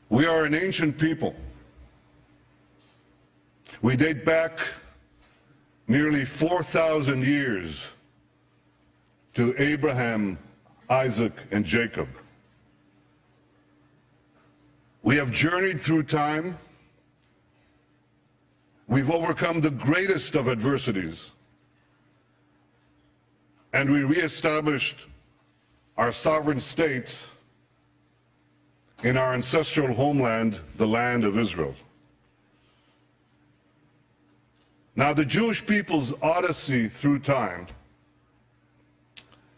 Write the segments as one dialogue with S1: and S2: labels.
S1: We are an ancient people. We date back nearly 4,000 years to Abraham, Isaac, and Jacob. We have journeyed through time. We've overcome the greatest of adversities. And we reestablished our sovereign state in our ancestral homeland, the land of Israel. Now, the Jewish people's odyssey through time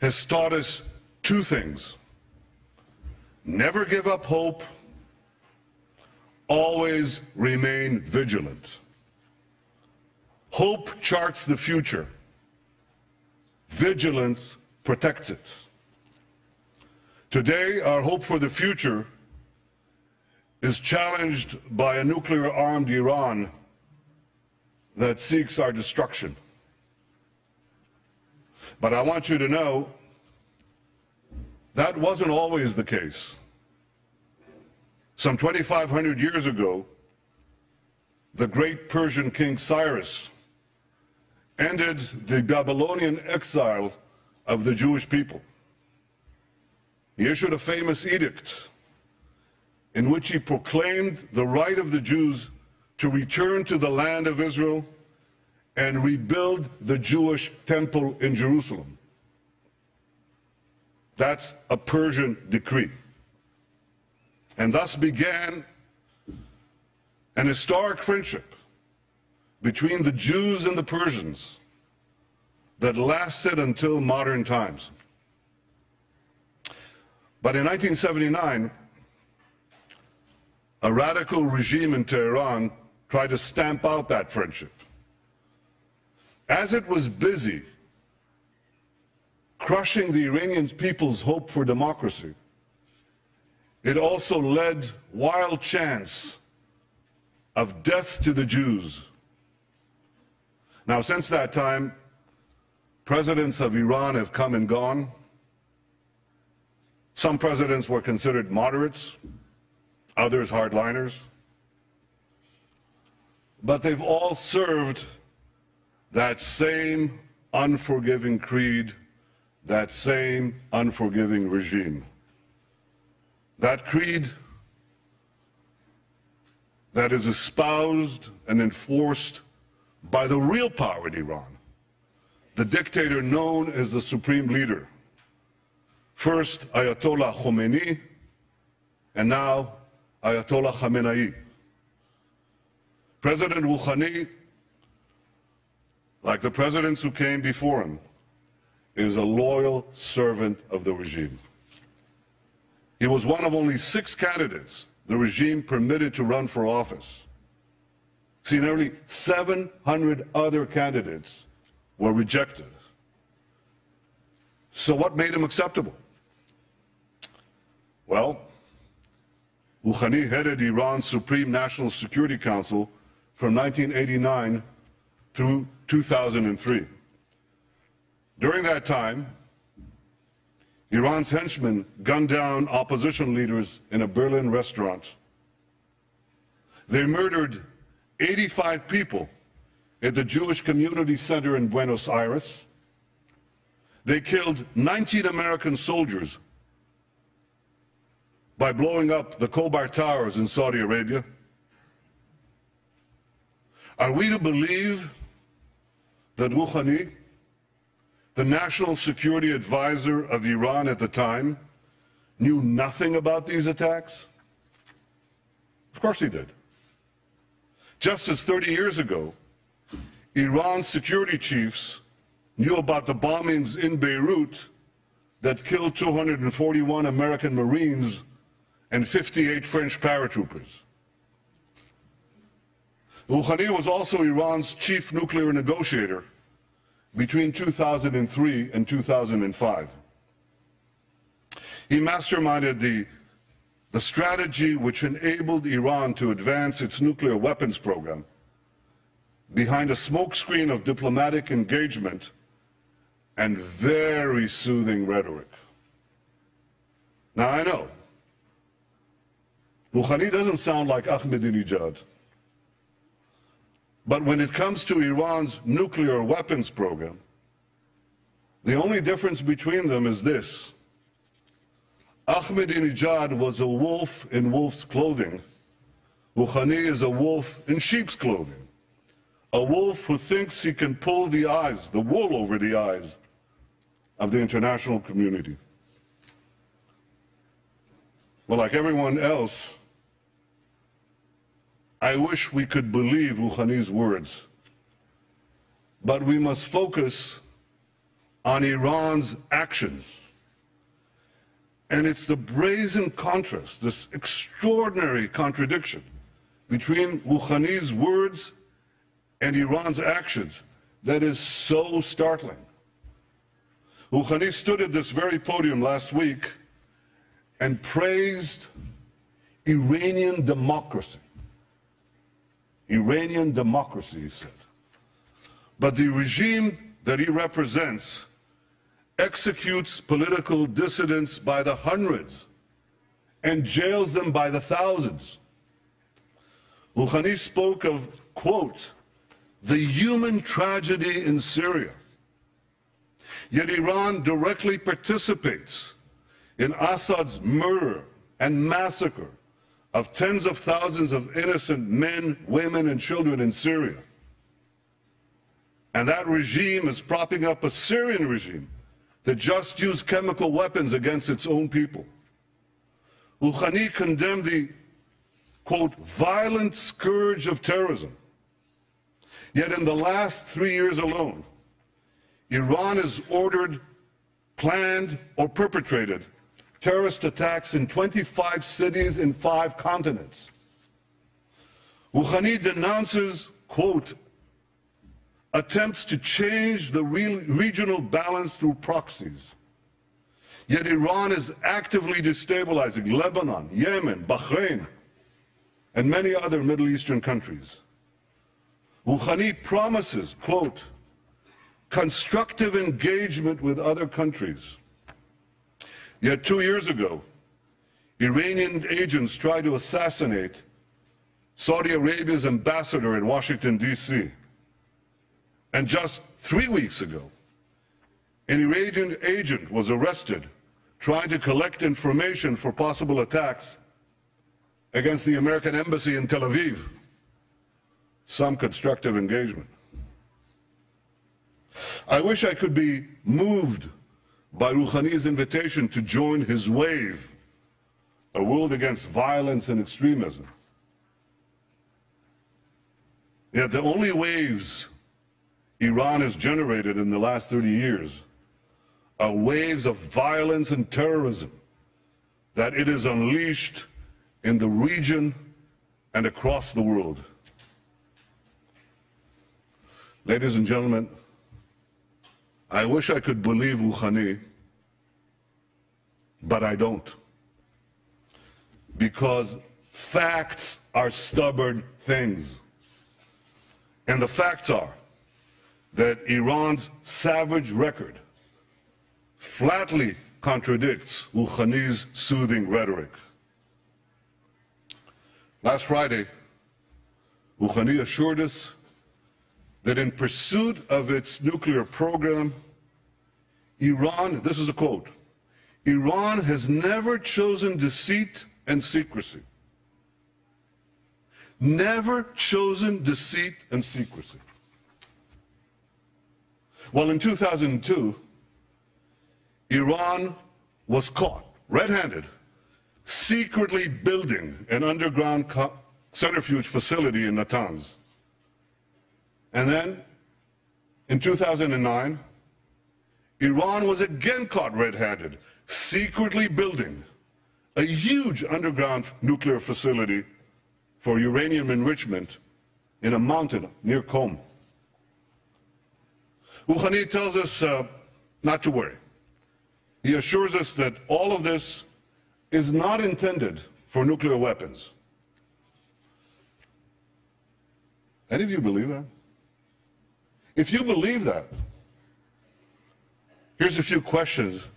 S1: has taught us two things. Never give up hope, always remain vigilant. Hope charts the future. Vigilance protects it. Today, our hope for the future is challenged by a nuclear-armed Iran that seeks our destruction. But I want you to know that wasn't always the case. Some 2,500 years ago, the great Persian king Cyrus ended the Babylonian exile of the Jewish people. He issued a famous edict in which he proclaimed the right of the Jews to return to the land of Israel and rebuild the Jewish temple in Jerusalem. That's a Persian decree. And thus began an historic friendship between the Jews and the Persians that lasted until modern times. But in 1979, a radical regime in Tehran tried to stamp out that friendship. As it was busy crushing the Iranian people's hope for democracy, it also led wild chants of death to the Jews. Now, since that time, presidents of Iran have come and gone. Some presidents were considered moderates, others hardliners. But they've all served that same unforgiving creed, that same unforgiving regime. That creed that is espoused and enforced by the real power in Iran, the dictator known as the supreme leader. First Ayatollah Khomeini, and now Ayatollah Khamenei. President Rouhani, like the presidents who came before him, is a loyal servant of the regime. He was one of only 6 candidates the regime permitted to run for office. See, nearly 700 other candidates were rejected. So what made him acceptable? Well, Rouhani headed Iran's Supreme National Security Council from 1989 through 2003. During that time, Iran's henchmen gunned down opposition leaders in a Berlin restaurant. They murdered 85 people at the Jewish Community Center in Buenos Aires. They killed 19 American soldiers by blowing up the Khobar Towers in Saudi Arabia. Are we to believe that Rouhani, the national security advisor of Iran at the time, knew nothing about these attacks? Of course he did. Just as 30 years ago, Iran's security chiefs knew about the bombings in Beirut that killed 241 American Marines and 58 French paratroopers. Rouhani was also Iran's chief nuclear negotiator between 2003 and 2005. He masterminded the strategy which enabled Iran to advance its nuclear weapons program behind a smokescreen of diplomatic engagement and very soothing rhetoric. Now, I know Rouhani doesn't sound like Ahmadinejad. But when it comes to Iran's nuclear weapons program, the only difference between them is this. Ahmadinejad was a wolf in wolf's clothing. Rouhani is a wolf in sheep's clothing. A wolf who thinks he can pull the wool over the eyes of the international community. Well, like everyone else, I wish we could believe Rouhani's words, but we must focus on Iran's actions. And it's the brazen contrast, this extraordinary contradiction between Rouhani's words and Iran's actions that is so startling. Rouhani stood at this very podium last week and praised Iranian democracy. Iranian democracy, he said. But the regime that he represents executes political dissidents by the hundreds and jails them by the thousands. Rouhani spoke of, quote, the human tragedy in Syria. Yet Iran directly participates in Assad's murder and massacre of tens of thousands of innocent men, women, and children in Syria. And that regime is propping up a Syrian regime that just used chemical weapons against its own people. Rouhani condemned the, quote, violent scourge of terrorism. Yet in the last 3 years alone, Iran has ordered, planned, or perpetrated terrorist attacks in 25 cities in 5 continents. Rouhani denounces, quote, attempts to change the regional balance through proxies. Yet Iran is actively destabilizing Lebanon, Yemen, Bahrain, and many other Middle Eastern countries. Rouhani promises, quote, constructive engagement with other countries. Yet 2 years ago, Iranian agents tried to assassinate Saudi Arabia's ambassador in Washington, D.C. And just 3 weeks ago, an Iranian agent was arrested trying to collect information for possible attacks against the American embassy in Tel Aviv. Some constructive engagement. I wish I could be moved by Rouhani's invitation to join his wave, a world against violence and extremism. Yet the only waves Iran has generated in the last 30 years are waves of violence and terrorism that it has unleashed in the region and across the world. Ladies and gentlemen, I wish I could believe Rouhani, but I don't. Because facts are stubborn things. And the facts are that Iran's savage record flatly contradicts Rouhani's soothing rhetoric. Last Friday, Rouhani assured us that in pursuit of its nuclear program, Iran, this is a quote, Iran has never chosen deceit and secrecy. Never chosen deceit and secrecy. Well, in 2002, Iran was caught red-handed, secretly building an underground centrifuge facility in Natanz. And then, in 2009, Iran was again caught red-handed, secretly building a huge underground nuclear facility for uranium enrichment in a mountain near Qom. Rouhani tells us not to worry. He assures us that all of this is not intended for nuclear weapons. Any of you believe that? If you believe that, here's a few questions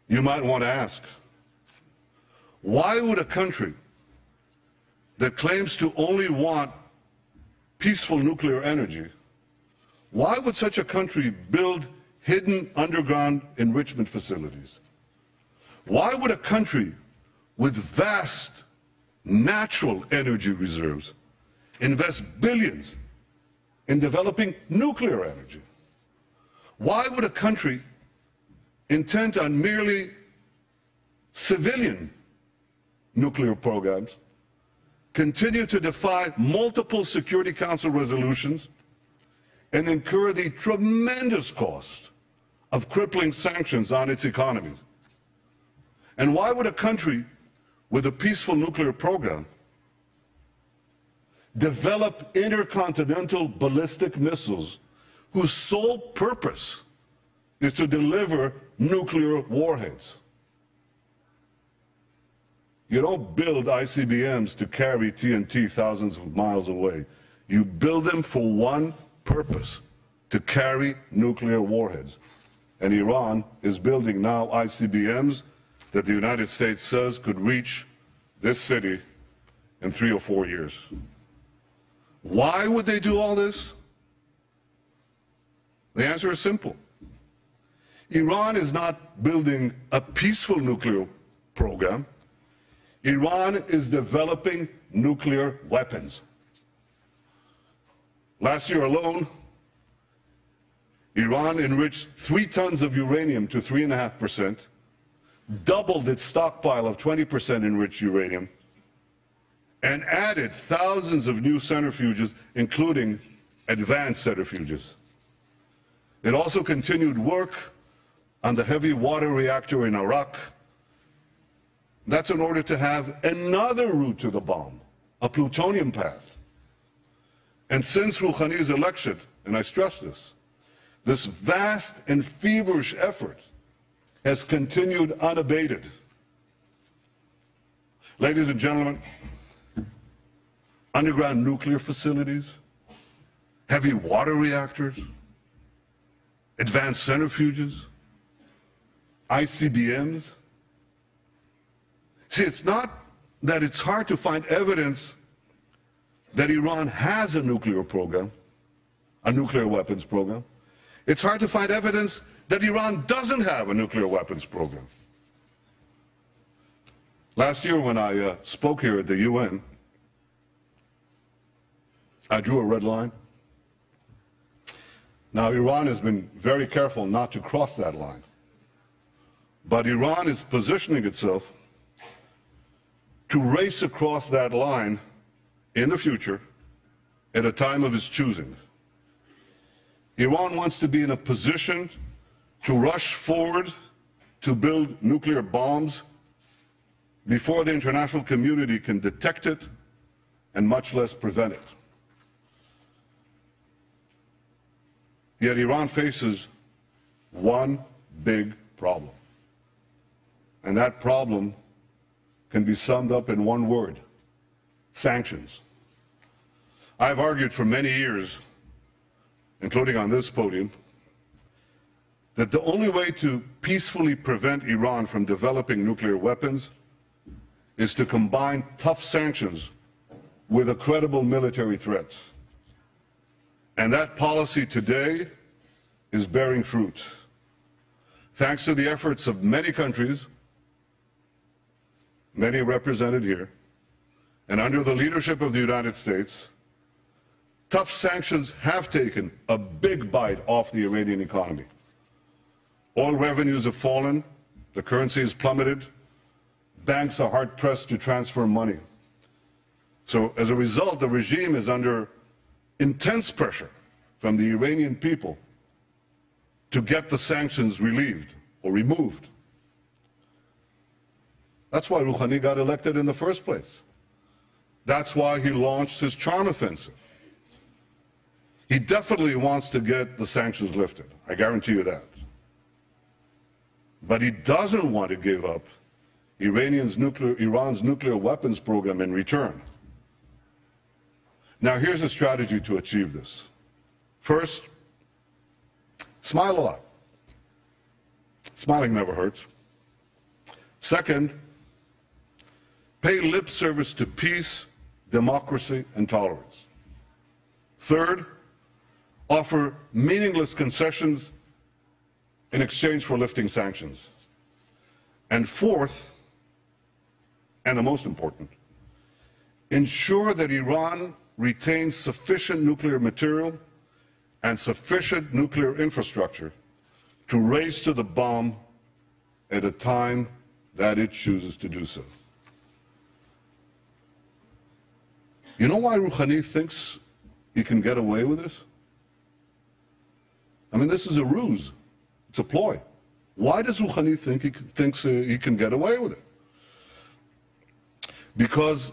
S1: you might want to ask. Why would a country that claims to only want peaceful nuclear energy, why would such a country build hidden underground enrichment facilities? Why would a country with vast natural energy reserves invest billions in developing nuclear energy? Why would a country intent on merely civilian nuclear programs continue to defy multiple Security Council resolutions and incur the tremendous cost of crippling sanctions on its economy? And why would a country with a peaceful nuclear program develop intercontinental ballistic missiles whose sole purpose is to deliver nuclear warheads? You don't build ICBMs to carry TNT thousands of miles away. You build them for one purpose, to carry nuclear warheads. And Iran is building now ICBMs that the United States says could reach this city in 3 or 4 years. Why would they do all this? The answer is simple. Iran is not building a peaceful nuclear program. Iran is developing nuclear weapons. Last year alone, Iran enriched 3 tons of uranium to 3.5%, doubled its stockpile of 20% enriched uranium, and added thousands of new centrifuges, including advanced centrifuges. It also continued work on the heavy water reactor in Iraq. That's in order to have another route to the bomb, a plutonium path. And since Rouhani's election, and I stress this vast and feverish effort has continued unabated. Ladies and gentlemen, underground nuclear facilities, heavy water reactors, advanced centrifuges, ICBMs. See, it's not that it's hard to find evidence that Iran has a nuclear program, a nuclear weapons program. It's hard to find evidence that Iran doesn't have a nuclear weapons program. Last year when I spoke here at the UN, I drew a red line. Now, Iran has been very careful not to cross that line. But Iran is positioning itself to race across that line in the future at a time of its choosing. Iran wants to be in a position to rush forward to build nuclear bombs before the international community can detect it and much less prevent it. Yet Iran faces one big problem. And that problem can be summed up in one word: sanctions. I've argued for many years, including on this podium, that the only way to peacefully prevent Iran from developing nuclear weapons is to combine tough sanctions with a credible military threat. And that policy today is bearing fruit. Thanks to the efforts of many countries, many represented here, and under the leadership of the United States, tough sanctions have taken a big bite off the Iranian economy. Oil revenues have fallen, the currency has plummeted, banks are hard-pressed to transfer money. So as a result, the regime is under intense pressure from the Iranian people to get the sanctions relieved or removed. That's why Rouhani got elected in the first place. That's why he launched his charm offensive. He definitely wants to get the sanctions lifted, I guarantee you that. But he doesn't want to give up Iran's nuclear weapons program in return. Now, here's a strategy to achieve this. First, smile a lot. Smiling never hurts. Second, pay lip service to peace, democracy, and tolerance. Third, offer meaningless concessions in exchange for lifting sanctions. And fourth, and the most important, ensure that Iran retains sufficient nuclear material and sufficient nuclear infrastructure to race to the bomb at a time that it chooses to do so. You know why Rouhani thinks he can get away with this? I mean, this is a ruse. It's a ploy. Why does Rouhani think he can get away with it? Because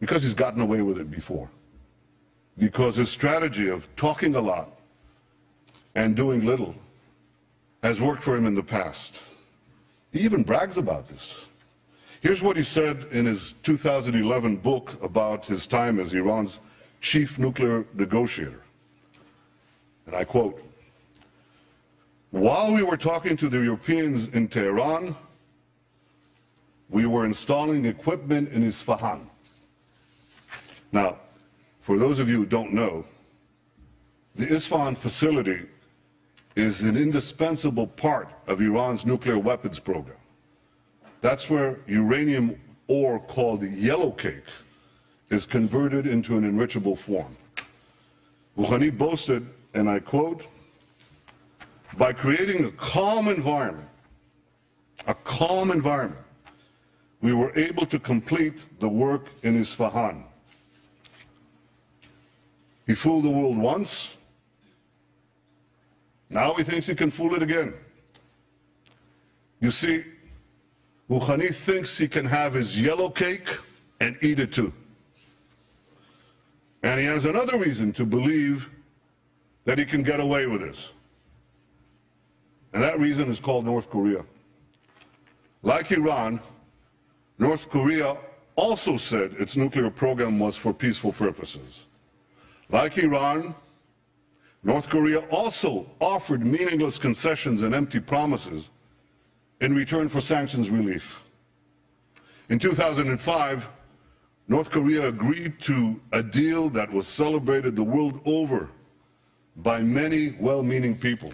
S1: he's gotten away with it before. Because his strategy of talking a lot and doing little has worked for him in the past. He even brags about this. Here's what he said in his 2011 book about his time as Iran's chief nuclear negotiator. And I quote, "While we were talking to the Europeans in Tehran, we were installing equipment in Isfahan." Now, for those of you who don't know, the Isfahan facility is an indispensable part of Iran's nuclear weapons program. That's where uranium ore called yellow cake is converted into an enrichable form. Rouhani boasted, and I quote, "By creating a calm environment, we were able to complete the work in Isfahan." He fooled the world once. Now he thinks he can fool it again. You see, Rouhani thinks he can have his yellow cake and eat it too. And he has another reason to believe that he can get away with this. And that reason is called North Korea. Like Iran, North Korea also said its nuclear program was for peaceful purposes. Like Iran, North Korea also offered meaningless concessions and empty promises in return for sanctions relief. In 2005, North Korea agreed to a deal that was celebrated the world over by many well-meaning people.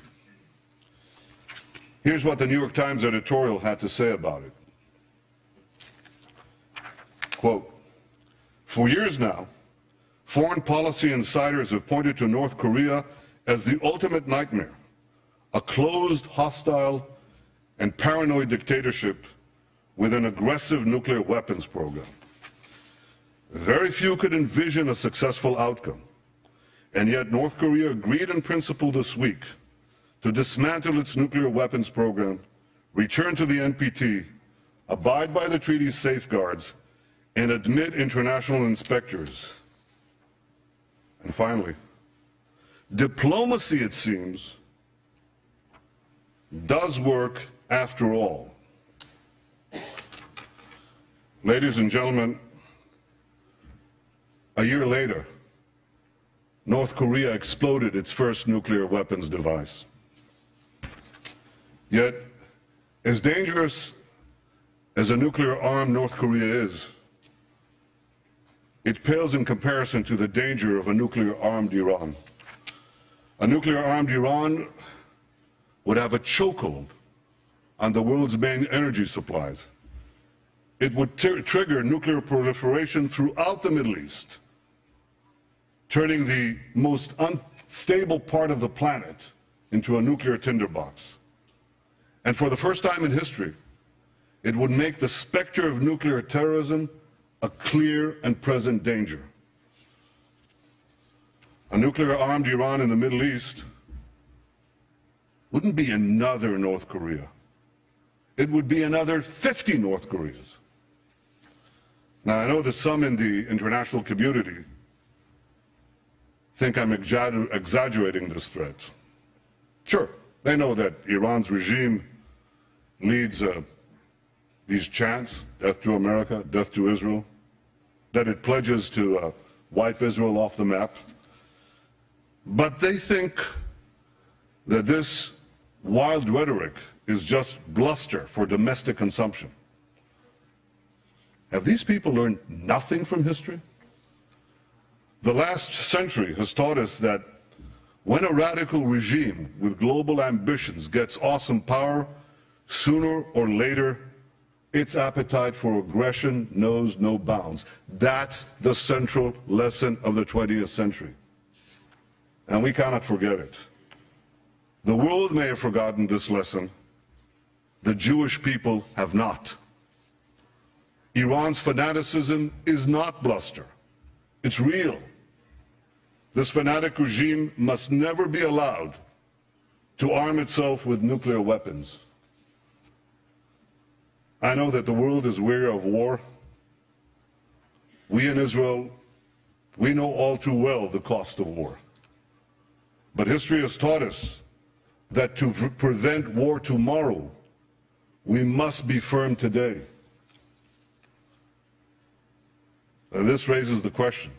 S1: Here's what the New York Times editorial had to say about it. Quote, "For years now, foreign policy insiders have pointed to North Korea as the ultimate nightmare, a closed, hostile, and paranoid dictatorship with an aggressive nuclear weapons program. Very few could envision a successful outcome, and yet North Korea agreed in principle this week to dismantle its nuclear weapons program, return to the NPT, abide by the treaty's safeguards, and admit international inspectors. And finally, diplomacy, it seems, does work after all." Ladies and gentlemen, a year later, North Korea exploded its first nuclear weapons device. Yet, as dangerous as a nuclear-armed North Korea is, it pales in comparison to the danger of a nuclear-armed Iran. A nuclear-armed Iran would have a chokehold on the world's main energy supplies. It would trigger nuclear proliferation throughout the Middle East, turning the most unstable part of the planet into a nuclear tinderbox. And for the first time in history, it would make the specter of nuclear terrorism a clear and present danger. A nuclear-armed Iran in the Middle East wouldn't be another North Korea. It would be another 50 North Koreas. Now, I know that some in the international community think I'm exaggerating this threat. Sure, they know that Iran's regime leads these chants, death to America, death to Israel, that it pledges to wipe Israel off the map. But they think that this wild rhetoric is just bluster for domestic consumption. Have these people learned nothing from history? The last century has taught us that when a radical regime with global ambitions gets awesome power, sooner or later, its appetite for aggression knows no bounds. That's the central lesson of the 20th century. And we cannot forget it. The world may have forgotten this lesson. The Jewish people have not. Iran's fanaticism is not bluster. It's real. This fanatic regime must never be allowed to arm itself with nuclear weapons. I know that the world is weary of war. We in Israel, we know all too well the cost of war. But history has taught us that to prevent war tomorrow, we must be firm today. And this raises the question,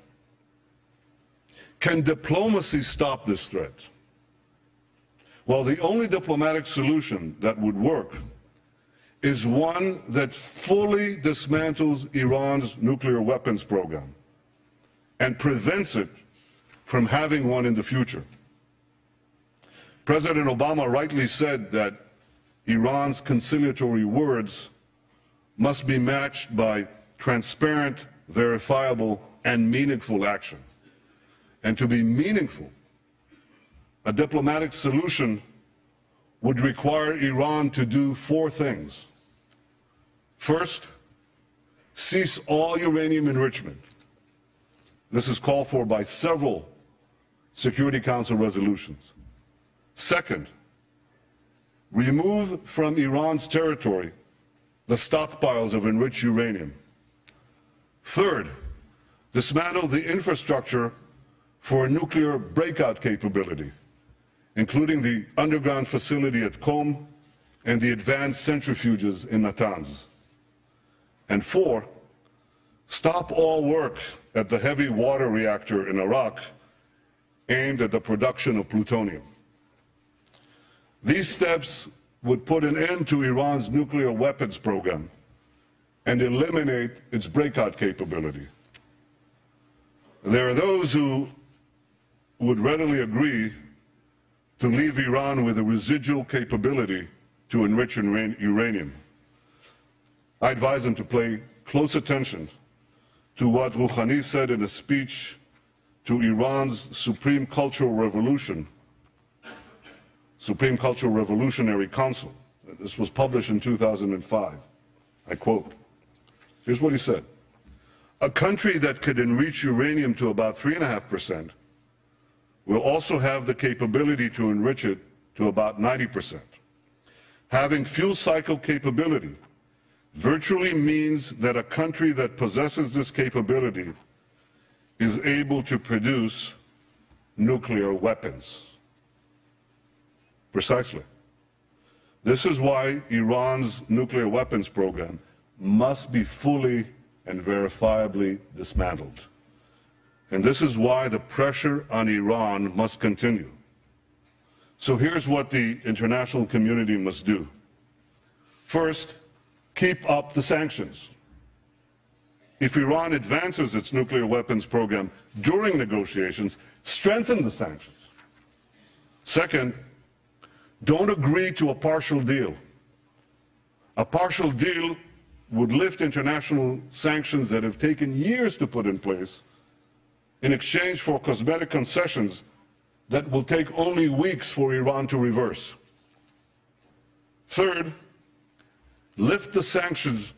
S1: can diplomacy stop this threat? Well, the only diplomatic solution that would work is one that fully dismantles Iran's nuclear weapons program and prevents it from having one in the future. President Obama rightly said that Iran's conciliatory words must be matched by transparent, verifiable, and meaningful action. And to be meaningful, a diplomatic solution would require Iran to do four things. First, cease all uranium enrichment. This is called for by several Security Council resolutions. Second, remove from Iran's territory the stockpiles of enriched uranium. Third, dismantle the infrastructure for a nuclear breakout capability, including the underground facility at Qom and the advanced centrifuges in Natanz. And four, stop all work at the heavy water reactor in Iraq aimed at the production of plutonium. These steps would put an end to Iran's nuclear weapons program and eliminate its breakout capability. There are those who would readily agree to leave Iran with a residual capability to enrich uranium. I advise them to pay close attention to what Rouhani said in a speech to Iran's Supreme Cultural Revolutionary Council. This was published in 2005. I quote, here's what he said. A country that could enrich uranium to about 3.5% will also have the capability to enrich it to about 90%. Having fuel cycle capability virtually means that a country that possesses this capability is able to produce nuclear weapons. Precisely. This is why Iran's nuclear weapons program must be fully and verifiably dismantled. And this is why the pressure on Iran must continue. So here's what the international community must do. First, keep up the sanctions. If Iran advances its nuclear weapons program during negotiations, strengthen the sanctions. Second, don't agree to a partial deal. A partial deal would lift international sanctions that have taken years to put in place in exchange for cosmetic concessions that will take only weeks for Iran to reverse. Third, lift the sanctions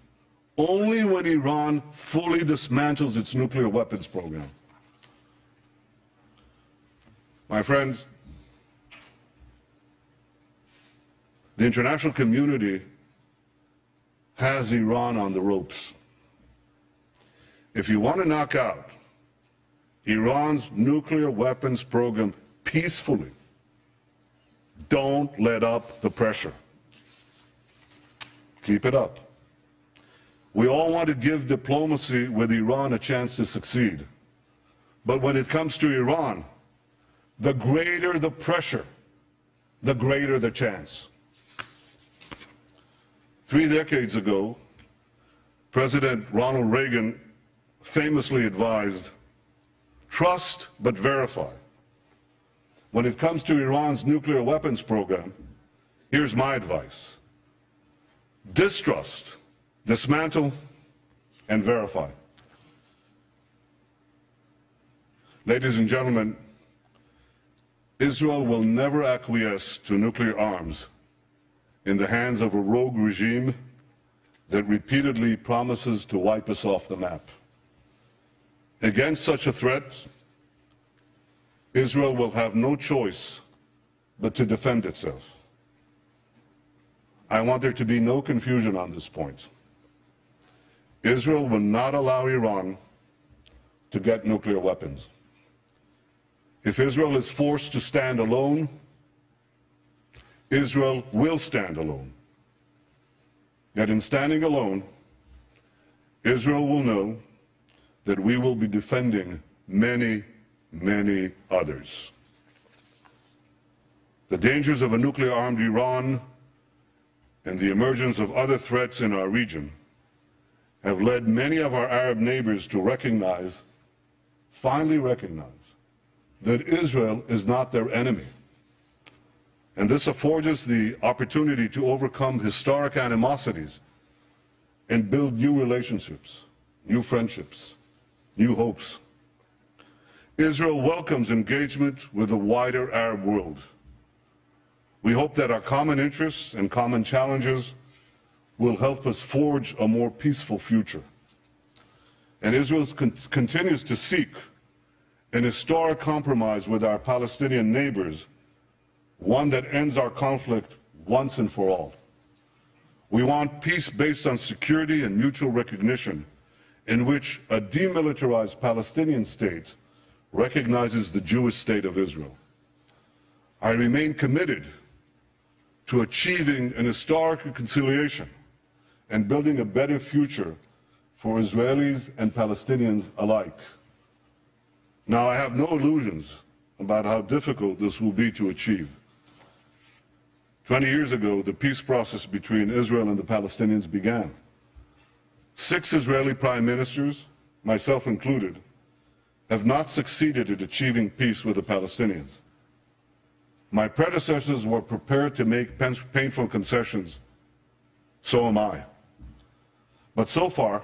S1: only when Iran fully dismantles its nuclear weapons program. My friends, the international community has Iran on the ropes. If you want to knock out Iran's nuclear weapons program peacefully, don't let up the pressure. Keep it up. We all want to give diplomacy with Iran a chance to succeed. But when it comes to Iran, the greater the pressure, the greater the chance. 3 decades ago, President Ronald Reagan famously advised, trust but verify. When it comes to Iran's nuclear weapons program, here's my advice. Distrust, dismantle, and verify. Ladies and gentlemen, Israel will never acquiesce to nuclear arms in the hands of a rogue regime that repeatedly promises to wipe us off the map. Against such a threat, Israel will have no choice but to defend itself. I want there to be no confusion on this point. Israel will not allow Iran to get nuclear weapons. If Israel is forced to stand alone, Israel will stand alone. Yet in standing alone, Israel will know that we will be defending many, many others. The dangers of a nuclear-armed Iran and the emergence of other threats in our region have led many of our Arab neighbors to recognize, finally recognize, that Israel is not their enemy. And this affords us the opportunity to overcome historic animosities and build new relationships, new friendships, new hopes. Israel welcomes engagement with the wider Arab world. We hope that our common interests and common challenges will help us forge a more peaceful future. And Israel continues to seek an historic compromise with our Palestinian neighbors, one that ends our conflict once and for all. We want peace based on security and mutual recognition, in which a demilitarized Palestinian state recognizes the Jewish state of Israel. I remain committed to achieving an historic reconciliation and building a better future for Israelis and Palestinians alike. Now, I have no illusions about how difficult this will be to achieve. 20 years ago, the peace process between Israel and the Palestinians began. 6 Israeli prime ministers, myself included, have not succeeded at achieving peace with the Palestinians. My predecessors were prepared to make painful concessions. So am I. But so far,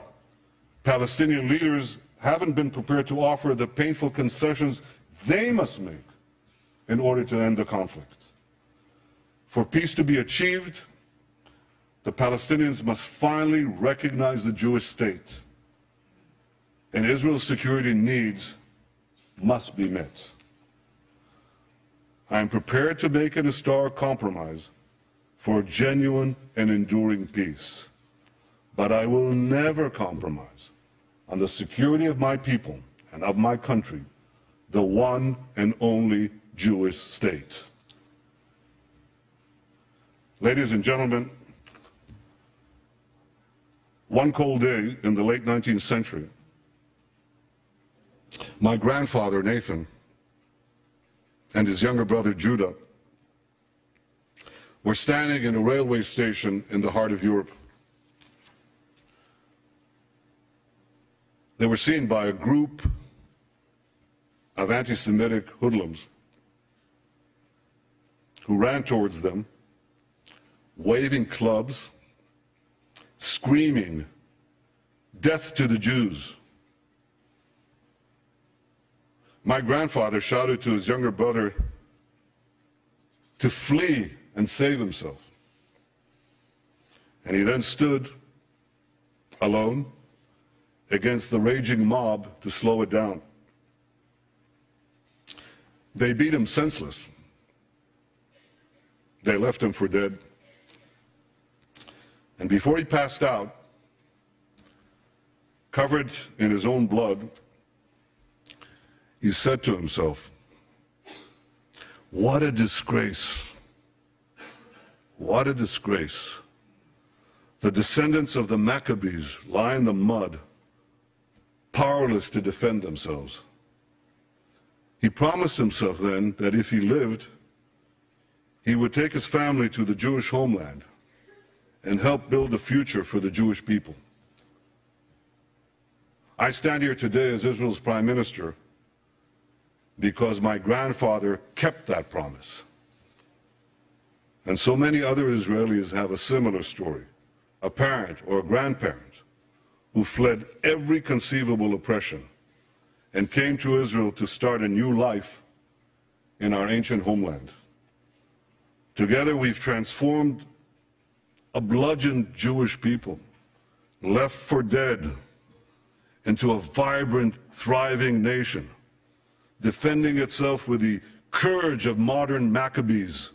S1: Palestinian leaders haven't been prepared to offer the painful concessions they must make in order to end the conflict. For peace to be achieved, the Palestinians must finally recognize the Jewish state, and Israel's security needs must be met. I am prepared to make an historic compromise for a genuine and enduring peace, but I will never compromise on the security of my people and of my country, the one and only Jewish state. Ladies and gentlemen, one cold day in the late 19th century, my grandfather, Nathan, and his younger brother, Judah, were standing in a railway station in the heart of Europe. They were seen by a group of anti-Semitic hoodlums who ran towards them, waving clubs, screaming, "Death to the Jews." My grandfather shouted to his younger brother to flee and save himself. And he then stood alone against the raging mob to slow it down. They beat him senseless. They left him for dead. And before he passed out, covered in his own blood, he said to himself, "What a disgrace. What a disgrace. The descendants of the Maccabees lie in the mud, powerless to defend themselves." He promised himself then that if he lived, he would take his family to the Jewish homeland and help build a future for the Jewish people. I stand here today as Israel's Prime Minister because my grandfather kept that promise. And so many other Israelis have a similar story, a parent or a grandparent who fled every conceivable oppression and came to Israel to start a new life in our ancient homeland. Together we've transformed a bludgeoned Jewish people, left for dead, into a vibrant, thriving nation, defending itself with the courage of modern Maccabees,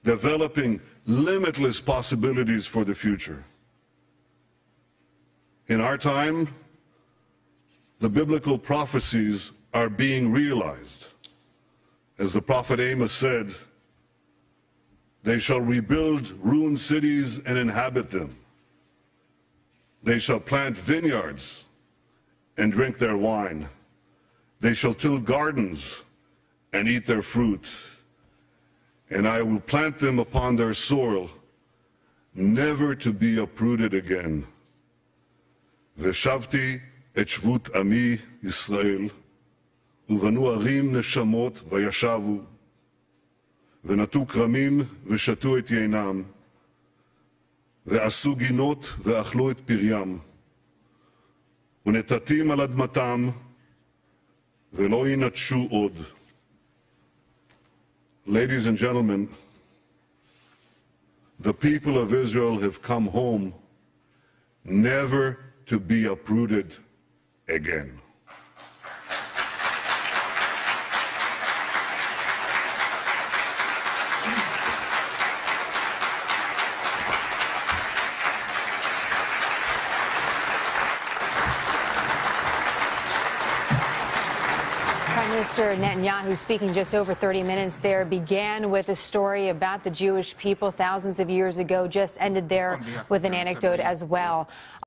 S1: developing limitless possibilities for the future. In our time, the biblical prophecies are being realized. As the prophet Amos said, they shall rebuild ruined cities and inhabit them. They shall plant vineyards and drink their wine. They shall till gardens and eat their fruit. And I will plant them upon their soil, never to be uprooted again. ושבתי את שבות עמי ישראל, ובנו ערים נשמות וישבו, ונטו כרמים ושתו את יינם, ועשו גינות ואכלו את פריים, ונטטים על אדמתם, ולא ינטשו עוד. Ladies and gentlemen, the people of Israel have come home never to be uprooted again.
S2: Prime Minister Netanyahu, speaking just over 30 minutes there, began with a story about the Jewish people thousands of years ago, just ended there with an anecdote as well.